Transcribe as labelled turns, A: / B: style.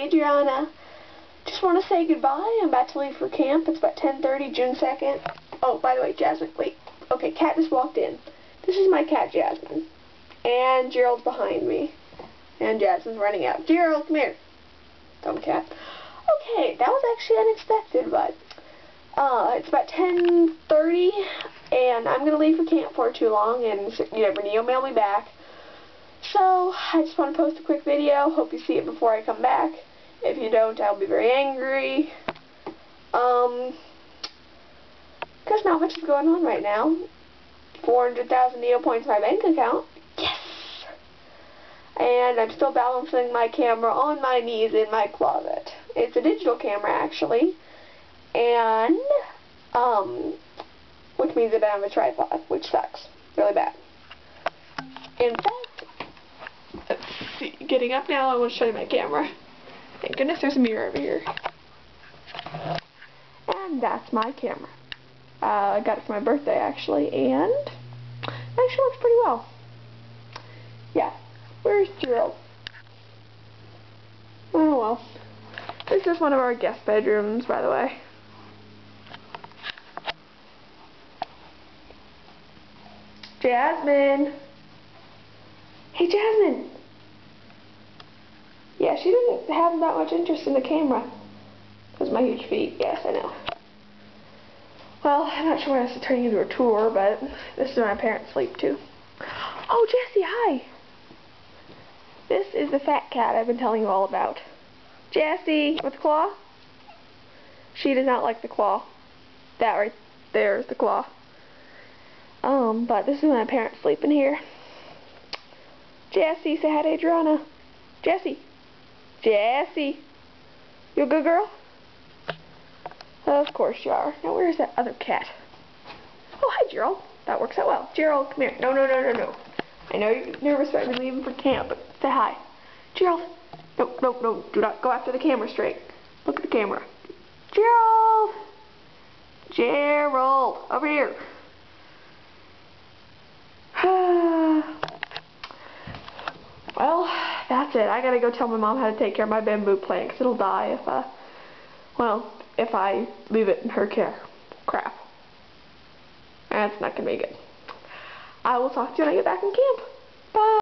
A: Adriana. Just want to say goodbye. I'm about to leave for camp. It's about 10:30, June 2nd. Oh, by the way, Jasmine, wait. Okay, Cat just walked in. This is my cat, Jasmine. And Gerald's behind me. And Jasmine's running out. Gerald, come here. Dumb cat. Okay, that was actually unexpected, but it's about 10:30, and I'm going to leave for camp for too long, and you never know, you'll mail me back. So, I just want to post a quick video. Hope you see it before I come back. If you don't, I'll be very angry. Because not much is going on right now. 400,000 Neo points in my bank account. Yes! And I'm still balancing my camera on my knees in my closet. It's a digital camera, actually. And, which means I don't have a tripod, which sucks. Really bad. In fact, let's see, getting up now, I want to show you my camera. Thank goodness there's a mirror over here. And that's my camera. I got it for my birthday, actually, and it actually works pretty well. Yeah. Where's Gerald? Oh well. This is one of our guest bedrooms, by the way. Jasmine! Hey, Jasmine! Yeah, she didn't have that much interest in the camera. Because of my huge feet. Yes, I know. Well, I'm not sure when this is turning into a tour, but this is where my parents sleep, too. Oh, Jessie, hi! This is the fat cat I've been telling you all about. Jessie, with the claw? She does not like the claw. That right there is the claw. But this is when my parents sleep in here. Jessie, say hi to Adriana. Jessie. Jessie. You a good girl? Of course you are. Now where's that other cat? Oh, hi, Gerald. That works out well. Gerald, come here. No, no, no, no, no. I know you're nervous about me leaving for camp, but say hi. Gerald. No, no, no. Do not go after the camera straight. Look at the camera. Gerald. Gerald. Over here. Well, that's it. I gotta go tell my mom how to take care of my bamboo plant, 'cause it'll die if I leave it in her care. Crap. That's not gonna be good. I will talk to you when I get back in camp. Bye.